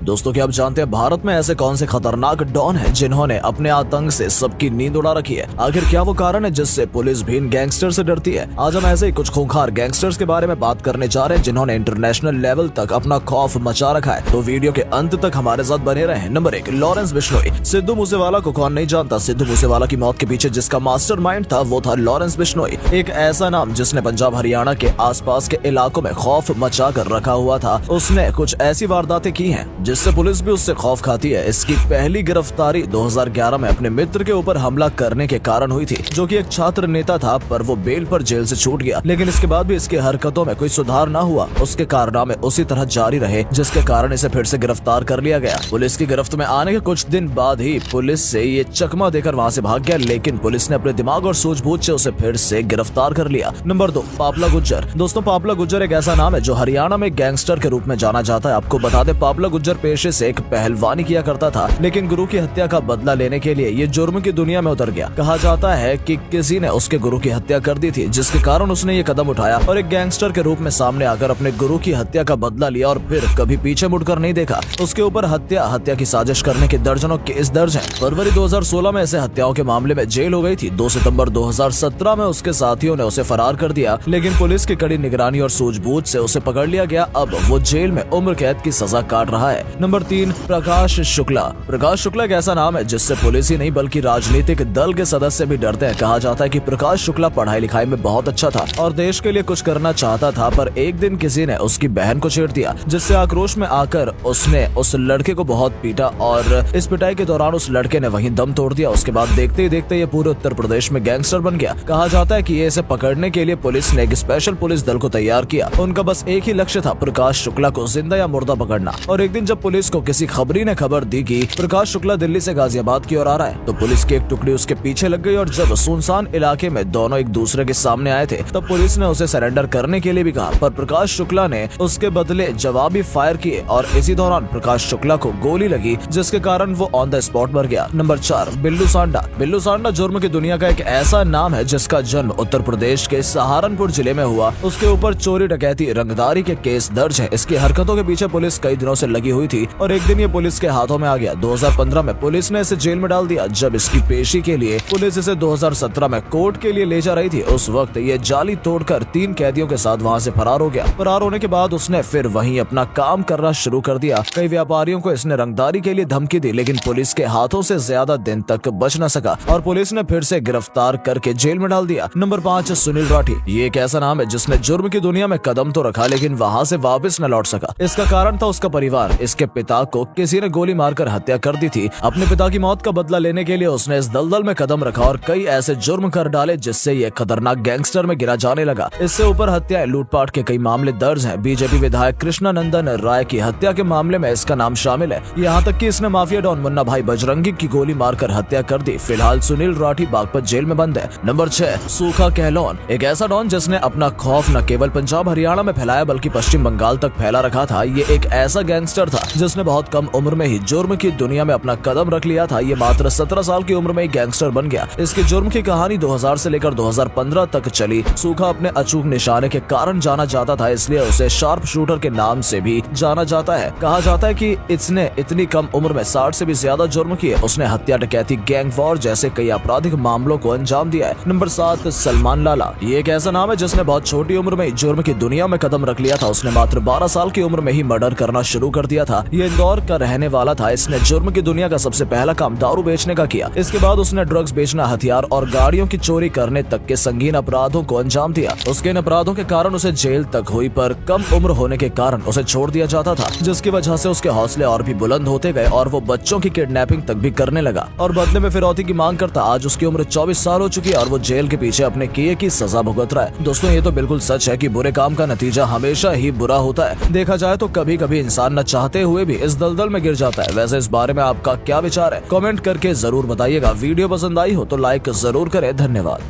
दोस्तों क्या आप जानते हैं भारत में ऐसे कौन से खतरनाक डॉन हैं जिन्होंने अपने आतंक से सबकी नींद उड़ा रखी है? आखिर क्या वो कारण है जिससे पुलिस भी इन गैंगस्टर से डरती है? आज हम ऐसे ही कुछ खूंखार गैंगस्टर्स के बारे में बात करने जा रहे हैं जिन्होंने इंटरनेशनल लेवल तक अपना खौफ मचा रखा है। तो वीडियो के अंत तक हमारे साथ बने रहें। Number 1, Lawrence Bishnoi. सिद्धू मूसेवाला को कौन नहीं जानता? सिद्धू मूसेवाला की मौत के पीछे जिसका मास्टरमाइंड था वो था लॉरेंस बिश्नोई, एक ऐसा नाम जिसने पंजाब हरियाणा के आसपास के इलाकों में खौफ मचा कर रखा हुआ था। उसने कुछ ऐसी वारदातें की हैं जिससे पुलिस भी उससे खौफ खाती है। इसकी पहली गिरफ्तारी 2011 में अपने मित्र के ऊपर हमला करने के कारण हुई थी, जो कि एक छात्र नेता था, पर वो बेल पर जेल से छूट गया। लेकिन इसके बाद भी इसकी हरकतों में कोई सुधार न हुआ। उसके कारनामे उसी तरह जारी रहे, जिसके कारण इसे फिर से गिरफ्तार कर लिया गया। पुलिस की गिरफ्त में आने के कुछ दिन बाद ही पुलिस से ये चकमा देकर वहाँ से भाग गया, लेकिन पुलिस ने अपने दिमाग और सूझबूझ से उसे फिर से गिरफ्तार कर लिया। नंबर 2, पापला गुज्जर। दोस्तों पापला गुज्जर एक ऐसा नाम है जो हरियाणा में गैंगस्टर के रूप में जाना जाता है। आपको बता दें पापला गुज्जर पेशे से एक पहलवानी किया करता था, लेकिन गुरु की हत्या का बदला लेने के लिए ये जुर्म की दुनिया में उतर गया। कहा जाता है कि किसी ने उसके गुरु की हत्या कर दी थी, जिसके कारण उसने ये कदम उठाया और एक गैंगस्टर के रूप में सामने आकर अपने गुरु की हत्या का बदला लिया और फिर कभी पीछे मुड़कर नहीं देखा। उसके ऊपर हत्या की साजिश करने के दर्जनों केस दर्ज हैं। फरवरी 2016 में ऐसे हत्याओं के मामले में जेल हो गई थी। 2 सितंबर 2017 में उसके साथियों ने उसे फरार कर दिया, लेकिन पुलिस की कड़ी निगरानी और सूझबूझ से उसे पकड़ लिया गया। अब वो जेल में उम्र कैद की सजा काट रहा है। नंबर 3, प्रकाश शुक्ला। प्रकाश शुक्ला एक ऐसा नाम है जिससे पुलिस ही नहीं बल्कि राजनीतिक दल के सदस्य भी डरते हैं। कहा जाता है कि प्रकाश शुक्ला पढ़ाई लिखाई में बहुत अच्छा था और देश के लिए कुछ करना चाहता था, पर एक दिन किसी ने उसकी बहन को छेड़ दिया, जिससे आक्रोश में आकर उसने उस लड़के को बहुत पीटा और इस पिटाई के दौरान उस लड़के ने वहीं दम तोड़ दिया। उसके बाद देखते ही देखते ये पूरे उत्तर प्रदेश में गैंगस्टर बन गया। कहा जाता है कि ये इसे पकड़ने के लिए पुलिस ने एक स्पेशल पुलिस दल को तैयार किया। उनका बस एक ही लक्ष्य था, प्रकाश शुक्ला को जिंदा या मुर्दा पकड़ना। और एक दिन जब पुलिस को किसी खबरी ने खबर दी कि प्रकाश शुक्ला दिल्ली से गाजियाबाद की ओर आ रहा है, तो पुलिस की एक टुकड़ी उसके पीछे लग गई और जब सुनसान इलाके में दोनों एक दूसरे के सामने आए थे, तब पुलिस ने उसे सरेंडर करने के लिए भी कहा, पर प्रकाश शुक्ला ने उसके बदले जवाबी फायर किए और इसी दौरान प्रकाश शुक्ला को गोली लगी, जिसके कारण वो ऑन द स्पॉट मर गया। नंबर 4, बिल्लू सांडा। बिल्लू सांडा जुर्म की दुनिया का एक ऐसा नाम है जिसका जन्म उत्तर प्रदेश के सहारनपुर जिले में हुआ। उसके ऊपर चोरी डकैती रंगदारी के केस दर्ज है। इसकी हरकतों के पीछे पुलिस कई दिनों से लगी हुई थी और एक दिन ये पुलिस के हाथों में आ गया। 2015 में पुलिस ने इसे जेल में डाल दिया। जब इसकी पेशी के लिए पुलिस इसे 2017 में कोर्ट के लिए ले जा रही थी, उस वक्त ये जाली तोड़कर 3 कैदियों के साथ वहां से फरार हो गया। फरार होने के बाद उसने फिर वहीं अपना काम करना शुरू कर दिया। कई व्यापारियों को इसने रंगदारी के लिए धमकी दी, लेकिन पुलिस के हाथों से ज्यादा दिन तक बच न सका और पुलिस ने फिर से गिरफ्तार करके जेल में डाल दिया। नंबर 5, सुनील राठी। ये एक ऐसा नाम है जिसने जुर्म की दुनिया में कदम तो रखा, लेकिन वहाँ से वापस न लौट सका। इसका कारण था उसका परिवार। इसके पिता को किसी ने गोली मारकर हत्या कर दी थी। अपने पिता की मौत का बदला लेने के लिए उसने इस दलदल में कदम रखा और कई ऐसे जुर्म कर डाले जिससे ये खतरनाक गैंगस्टर में गिरा जाने लगा। इससे ऊपर हत्याएं, लूटपाट के कई मामले दर्ज हैं। बीजेपी विधायक कृष्णानंदन राय की हत्या के मामले में इसका नाम शामिल है। यहाँ तक कि इसने माफिया डॉन मुन्ना भाई बजरंगी की गोली मारकर हत्या कर दी। फिलहाल सुनील राठी बागपत जेल में बंद है। नंबर 6, सूखा कहलोन। एक ऐसा डॉन जिसने अपना खौफ न केवल पंजाब हरियाणा में फैलाया बल्कि पश्चिम बंगाल तक फैला रखा था। ये एक ऐसा गैंगस्टर था जिसने बहुत कम उम्र में ही जुर्म की दुनिया में अपना कदम रख लिया था। ये मात्र 17 साल की उम्र में ही गैंगस्टर बन गया। इसकी जुर्म की कहानी 2000 से लेकर 2015 तक चली। सूखा अपने अचूक निशाने के कारण जाना जाता था, इसलिए उसे शार्प शूटर के नाम से भी जाना जाता है। कहा जाता है कि इसने इतनी कम उम्र में 60 से भी ज्यादा जुर्म किए। उसने हत्या, डकैती, गैंग वॉर जैसे कई आपराधिक मामलों को अंजाम दिया है। नंबर 7, सलमान लाला। ये एक ऐसा नाम है जिसने बहुत छोटी उम्र में जुर्म की दुनिया में कदम रख लिया था। उसने मात्र 12 साल की उम्र में ही मर्डर करना शुरू कर दिया था। ये इंदौर का रहने वाला था। इसने जुर्म की दुनिया का सबसे पहला काम दारू बेचने का किया। इसके बाद उसने ड्रग्स बेचना, हथियार और गाड़ियों की चोरी करने तक के संगीन अपराधों को अंजाम दिया। उसके इन अपराधों के कारण उसे जेल तक हुई, पर कम उम्र होने के कारण उसे छोड़ दिया जाता था, जिसकी वजह से उसके हौसले और भी बुलंद होते गए और वो बच्चों की किडनैपिंग तक भी करने लगा और बदले में फिरौती की मांग करता। आज उसकी उम्र 24 साल हो चुकी है और वो जेल के पीछे अपने किए की सजा भुगत रहा है। दोस्तों ये तो बिल्कुल सच है कि बुरे काम का नतीजा हमेशा ही बुरा होता है। देखा जाए तो कभी कभी इंसान न चाहते हुए भी इस दलदल में गिर जाता है। वैसे इस बारे में आपका क्या विचार है? कमेंट करके जरूर बताइएगा। वीडियो पसंद आई हो तो लाइक जरूर करें। धन्यवाद।